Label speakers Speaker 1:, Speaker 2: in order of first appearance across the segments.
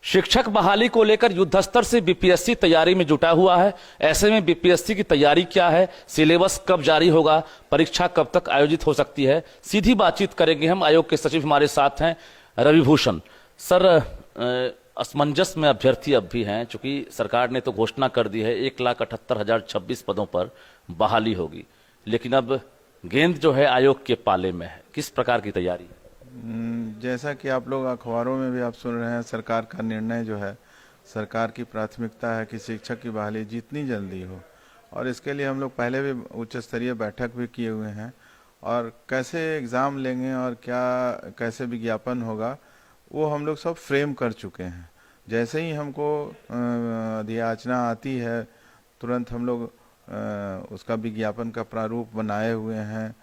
Speaker 1: शिक्षक बहाली को लेकर युद्ध स्तर से बीपीएससी तैयारी में जुटा हुआ है। ऐसे में बीपीएससी की तैयारी क्या है, सिलेबस कब जारी होगा, परीक्षा कब तक आयोजित हो सकती है, सीधी बातचीत करेंगे हम। आयोग के सचिव हमारे साथ हैं रविभूषण सर। असमंजस में अभ्यर्थी अब भी हैं, चूंकि सरकार ने तो घोषणा कर दी है 1,78,026 पदों पर बहाली होगी, लेकिन अब गेंद जो है आयोग के पाले में है। किस प्रकार की तैयारी?
Speaker 2: जैसा कि आप लोग अखबारों में भी आप सुन रहे हैं, सरकार का निर्णय जो है, सरकार की प्राथमिकता है कि शिक्षक की बहाली जितनी जल्दी हो, और इसके लिए हम लोग पहले भी उच्च स्तरीय बैठक भी किए हुए हैं। और कैसे एग्ज़ाम लेंगे और क्या कैसे विज्ञापन होगा वो हम लोग सब फ्रेम कर चुके हैं। जैसे ही हमको अधियाचना आती है तुरंत हम लोग उसका विज्ञापन का प्रारूप बनाए हुए हैं।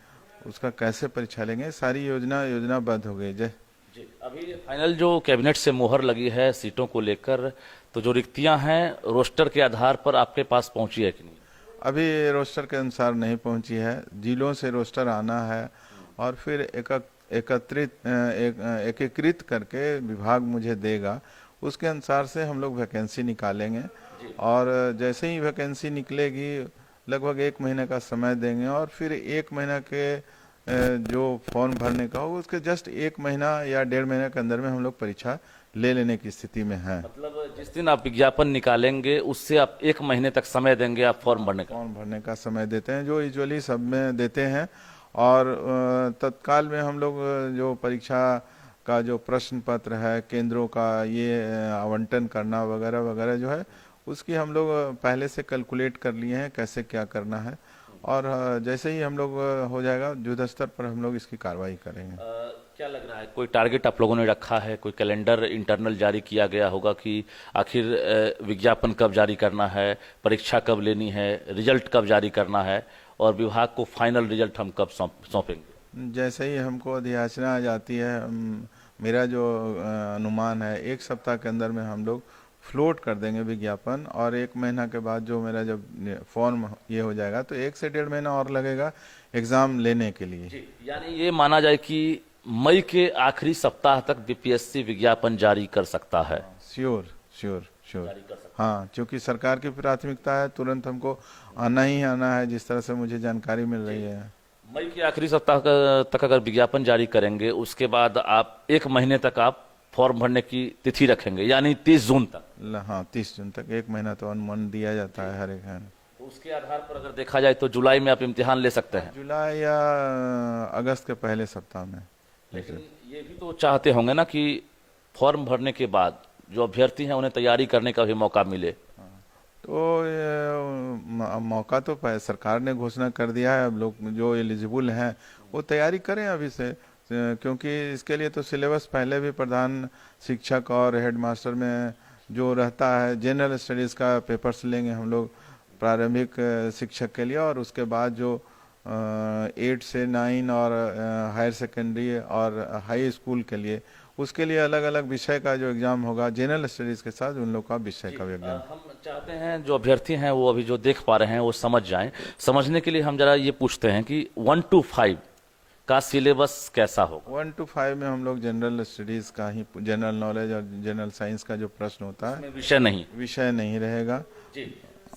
Speaker 2: उसका कैसे परीक्षा लेंगे सारी योजनाबद्ध हो गई। जय
Speaker 1: जी, अभी फाइनल जो कैबिनेट से मोहर लगी है सीटों को लेकर, तो जो रिक्तियां हैं रोस्टर के आधार पर आपके पास पहुंची है कि नहीं?
Speaker 2: अभी रोस्टर के अनुसार नहीं पहुंची है, जिलों से रोस्टर आना है और फिर एकीकृत करके विभाग मुझे देगा, उसके अनुसार से हम लोग वैकेंसी निकालेंगे। और जैसे ही वैकेंसी निकलेगी लगभग 1 महीने का समय देंगे और फिर 1 महीना के जो फॉर्म भरने का होगा उसके जस्ट 1 महीना या 1.5 महीने के अंदर में हम लोग परीक्षा ले लेने की स्थिति में हैं।
Speaker 1: मतलब जिस दिन आप विज्ञापन निकालेंगे उससे आप 1 महीने तक समय देंगे आप फॉर्म भरने का
Speaker 2: समय देते हैं, जो यूजुअली सब में देते हैं। और तत्काल में हम लोग जो परीक्षा का जो प्रश्न पत्र है, केंद्रों का ये आवंटन करना वगैरह वगैरह जो है, उसकी हम लोग पहले से कैलकुलेट कर लिए हैं कैसे क्या करना है। और जैसे ही हम लोग हो जाएगा युद्ध स्तर पर हम लोग इसकी कार्रवाई करेंगे।
Speaker 1: क्या लग रहा है, कोई टारगेट आप लोगों ने रखा है, कोई कैलेंडर इंटरनल जारी किया गया होगा कि आखिर विज्ञापन कब जारी करना है, परीक्षा कब लेनी है, रिजल्ट कब जारी करना है और विभाग को फाइनल रिजल्ट हम कब सौंपेंगे?
Speaker 2: जैसे ही हमको अधियाचना आ जाती है, मेरा जो अनुमान है 1 सप्ताह के अंदर में हम लोग फ्लोट कर देंगे विज्ञापन। और 1 महीना के बाद जो मेरा जब फॉर्म ये हो जाएगा तो 1 से 1.5 महीना और लगेगा एग्जाम लेने के लिए।
Speaker 1: जी, यानी ये माना जाए कि मई के आखिरी सप्ताह तक बीपीएससी विज्ञापन जारी कर सकता है।
Speaker 2: श्योर। हाँ, क्योंकि सरकार की प्राथमिकता है, तुरंत हमको आना ही आना है, जिस तरह से मुझे जानकारी मिल रही है।
Speaker 1: मई के आखिरी सप्ताह तक अगर विज्ञापन जारी करेंगे उसके बाद आप 1 महीने तक आप फॉर्म भरने की तिथि रखेंगे, यानी 30 जून तक।
Speaker 2: हाँ, 30 जून तक 1 महीना तो अनुमान दिया जाता है हर एक है।
Speaker 1: तो उसके आधार पर अगर देखा जाए तो जुलाई में आप इम्तिहान ले सकते हैं,
Speaker 2: जुलाई या अगस्त के पहले सप्ताह में।
Speaker 1: लेकिन ये भी तो चाहते होंगे ना कि फॉर्म भरने के बाद जो अभ्यर्थी हैं उन्हें तैयारी करने का भी मौका मिले।
Speaker 2: तो मौका तो सरकार ने घोषणा कर दिया है, अब लोग जो एलिजिबल हैं वो तैयारी करें अभी से, क्योंकि इसके लिए तो सिलेबस पहले भी प्रधान शिक्षक और हेडमास्टर में जो रहता है जनरल स्टडीज़ का पेपर्स लेंगे हम लोग प्रारंभिक शिक्षक के लिए, और उसके बाद जो 8 से 9 और हायर सेकेंडरी और हाई स्कूल के लिए, उसके लिए अलग अलग विषय का जो एग्जाम होगा जनरल स्टडीज़ के साथ उन लोग का विषय का भी एग्जाम।
Speaker 1: हम चाहते हैं जो अभ्यर्थी हैं वो अभी जो देख पा रहे हैं वो समझ जाएं। समझने के लिए हम जरा ये पूछते हैं कि 1 to 5 का सिलेबस कैसा होगा?
Speaker 2: 1 to 5 में हम लोग जनरल स्टडीज का ही, जनरल नॉलेज और जनरल साइंस का जो प्रश्न होता है विषय नहीं रहेगा।
Speaker 1: जी।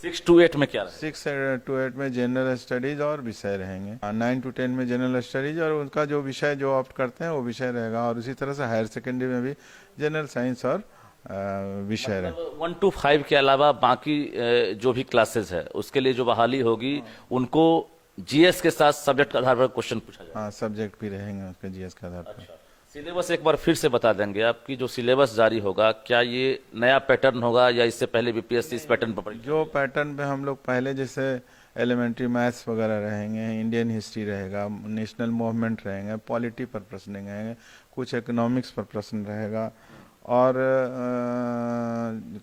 Speaker 1: 6 to 8 में क्या रहेगा?
Speaker 2: 6 to 8 में जनरल स्टडीज और विषय रहेंगे। 9 to 10 में जनरल स्टडीज और उनका जो विषय जो ऑप्ट करते हैं वो विषय रहेगा। और उसी तरह से हायर सेकेंडरी में भी जनरल साइंस और विषय रहेगा।
Speaker 1: 1 to 5 के अलावा बाकी जो भी क्लासेस है उसके लिए जो बहाली होगी उनको जीएस के साथ सब्जेक्ट के आधार पर क्वेश्चन पूछा जाएगा।
Speaker 2: हाँ, सब्जेक्ट भी रहेंगे उसके जीएस के आधार पर।
Speaker 1: सिलेबस एक बार फिर से बता देंगे, आपकी जो सिलेबस जारी होगा क्या ये नया पैटर्न होगा या इससे पहले बीपीएससी इस पैटर्न पर?
Speaker 2: जो पैटर्न पे हम लोग पहले जैसे एलिमेंट्री मैथ्स वगैरह रहेंगे, इंडियन हिस्ट्री रहेगा, नेशनल मूवमेंट रहेंगे, पॉलिटी पर प्रश्न रहेंगे, कुछ इकोनॉमिक्स पर प्रश्न रहेगा और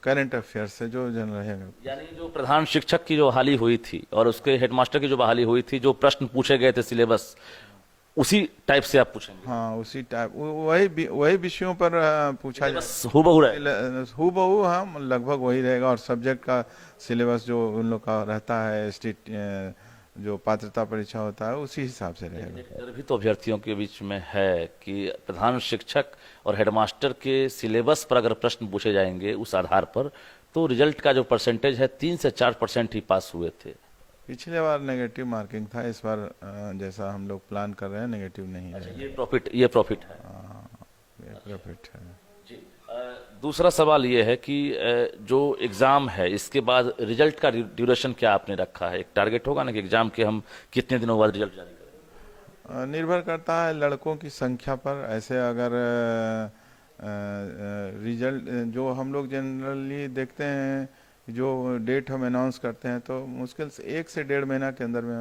Speaker 2: करंट अफेयर्स से जो जनरल रहेगा।
Speaker 1: यानी जो प्रधान शिक्षक की जो बहाली हुई थी और उसके हेडमास्टर की जो बहाली हुई थी, जो प्रश्न पूछे गए थे सिलेबस उसी टाइप से आप पूछेंगे?
Speaker 2: हाँ, उसी टाइप, वही विषयों पर पूछा जाए।
Speaker 1: हूबहू
Speaker 2: हाँ, लगभग वही रहेगा। और सब्जेक्ट का सिलेबस जो उन लोग का रहता है, स्टेट जो पात्रता परीक्षा होता है उसी हिसाब से रहेगा।
Speaker 1: एक डर भी तो अभ्यर्थियों के बीच में है कि प्रधान शिक्षक और हेडमास्टर के सिलेबस पर अगर प्रश्न पूछे जाएंगे उस आधार पर, तो रिजल्ट का जो परसेंटेज है 3 से 4% ही पास हुए थे।
Speaker 2: पिछले बार नेगेटिव मार्किंग था, इस बार जैसा हम लोग प्लान कर रहे हैं नेगेटिव नहीं है।
Speaker 1: ये प्रॉफिट है।
Speaker 2: ये प्रॉफिट है
Speaker 1: जी। दूसरा सवाल ये है कि जो एग्जाम है इसके बाद रिजल्ट का ड्यूरेशन क्या आपने रखा है? एक टारगेट होगा ना कि एग्जाम के हम कितने दिनों बाद रिजल्ट जारी करें?
Speaker 2: निर्भर करता है लड़कों की संख्या पर। ऐसे अगर रिजल्ट जो हम लोग जनरली देखते हैं, जो डेट हम अनाउंस करते हैं, तो मुश्किल से 1 से 1.5 महीना के अंदर में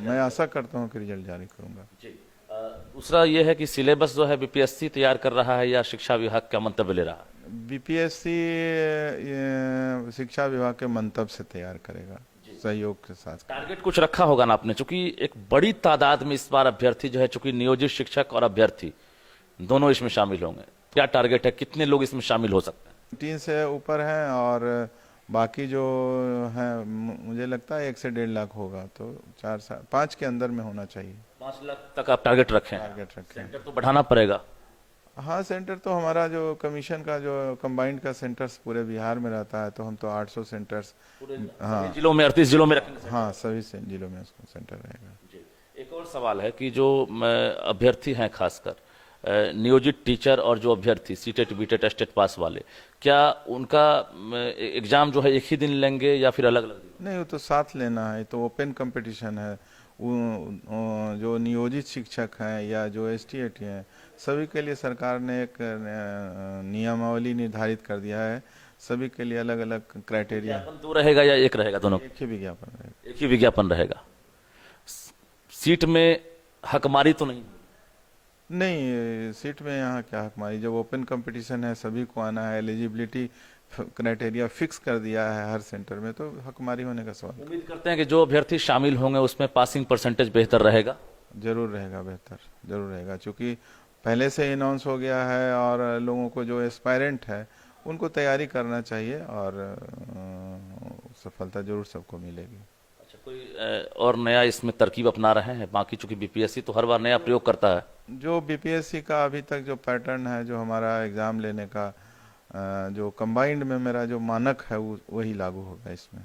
Speaker 2: मैं आशा करता हूं कि रिजल्ट जारी करूंगा।
Speaker 1: जी। दूसरा ये है कि सिलेबस जो है बीपीएससी तैयार कर रहा है या शिक्षा विभाग का मंतव्य ले रहा है?
Speaker 2: बीपीएससी शिक्षा विभाग के मंतव्य से तैयार करेगा, सहयोग के साथ।
Speaker 1: टारगेट कुछ रखा होगा ना आपने, चूंकि एक बड़ी तादाद में इस बार अभ्यर्थी जो है, चूंकि नियोजित शिक्षक और अभ्यर्थी दोनों इसमें शामिल होंगे, क्या टारगेट है, कितने लोग इसमें शामिल हो सकते हैं?
Speaker 2: 3 से ऊपर है और बाकी जो है मुझे लगता है 1 से 1.5 लाख होगा, तो 4 से 5 के अंदर में होना चाहिए।
Speaker 1: 5 लाख तक आप टारगेट रखें?
Speaker 2: टारगेट रखें।
Speaker 1: सेंटर तो बढ़ाना पड़ेगा।
Speaker 2: हाँ, सेंटर तो हमारा जो कमीशन का जो कंबाइंड का सेंटर्स पूरे बिहार में रहता है, तो हम तो 800 सेंटर्स, हाँ
Speaker 1: जिलों में 38 जिलों में रखेंगे।
Speaker 2: हाँ, सभी जिलों में उसका सेंटर रहेगा।
Speaker 1: जी। एक और सवाल है कि जो अभ्यर्थी हैं, खासकर नियोजित टीचर और जो अभ्यर्थी सीटेट बीटेट टेस्ट पास वाले, क्या उनका एग्जाम जो है एक ही दिन लेंगे या फिर अलग अलग दिन?
Speaker 2: नहीं, वो तो साथ लेना है, तो ओपन कंपटीशन है। जो नियोजित शिक्षक हैं या जो एसटीएटी हैं, सभी के लिए सरकार ने एक नियमावली निर्धारित कर दिया है। सभी के लिए अलग अलग क्राइटेरिया।
Speaker 1: विज्ञापन 2 रहेगा या 1 रहेगा? दोनों
Speaker 2: एक ही विज्ञापन रहेगा।
Speaker 1: एक ही विज्ञापन रहेगा। सीट में हकमारी तो नहीं?
Speaker 2: नहीं, सीट में यहाँ क्या हकमारी, जब ओपन कंपटीशन है, सभी को आना है, एलिजिबिलिटी क्राइटेरिया फिक्स कर दिया है हर सेंटर में, तो हकमारी होने का सवाल।
Speaker 1: उम्मीद करते हैं कि जो अभ्यर्थी शामिल होंगे उसमें पासिंग परसेंटेज बेहतर रहेगा।
Speaker 2: जरूर रहेगा, बेहतर जरूर रहेगा, क्योंकि पहले से अनाउंस हो गया है और लोगों को जो एस्पायरेंट है उनको तैयारी करना चाहिए और सफलता जरूर सबको मिलेगी।
Speaker 1: अच्छा, कोई और नया इसमें तरकीब अपना रहे हैं? बाकी चूंकि बीपीएससी तो हर बार नया प्रयोग करता है।
Speaker 2: जो बीपीएससी का अभी तक जो पैटर्न है, जो हमारा एग्जाम लेने का जो कंबाइंड में मेरा जो मानक है, वही लागू होगा इसमें।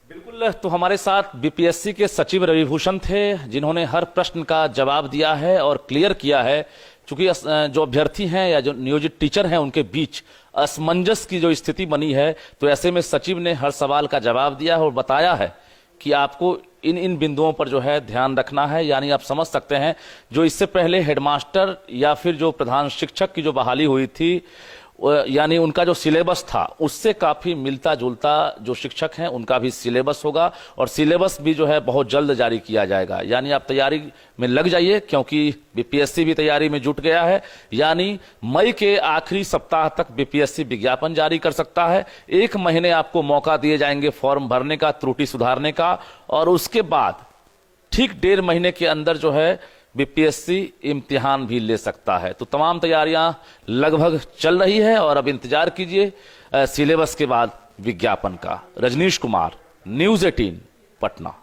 Speaker 1: बिल्कुल। तो हमारे साथ बीपीएससी के सचिव रविभूषण थे, जिन्होंने हर प्रश्न का जवाब दिया है और क्लियर किया है। चूंकि जो अभ्यर्थी हैं या जो नियोजित टीचर हैं उनके बीच असमंजस की जो स्थिति बनी है, तो ऐसे में सचिव ने हर सवाल का जवाब दिया है और बताया है कि आपको इन इन बिंदुओं पर जो है ध्यान रखना है। यानी आप समझ सकते हैं, जो इससे पहले हेडमास्टर या फिर जो प्रधान शिक्षक की जो बहाली हुई थी, यानी उनका जो सिलेबस था उससे काफी मिलता जुलता जो शिक्षक हैं उनका भी सिलेबस होगा, और सिलेबस भी जो है बहुत जल्द जारी किया जाएगा। यानी आप तैयारी में लग जाइए, क्योंकि बीपीएससी भी तैयारी में जुट गया है। यानी मई के आखिरी सप्ताह तक बीपीएससी विज्ञापन जारी कर सकता है। 1 महीने आपको मौका दिए जाएंगे फॉर्म भरने का, त्रुटि सुधारने का, और उसके बाद ठीक 1.5 महीने के अंदर जो है बीपीएससी इम्तिहान भी ले सकता है। तो तमाम तैयारियां लगभग चल रही है और अब इंतजार कीजिए सिलेबस के बाद विज्ञापन का। रजनीश कुमार, न्यूज़ 18, पटना।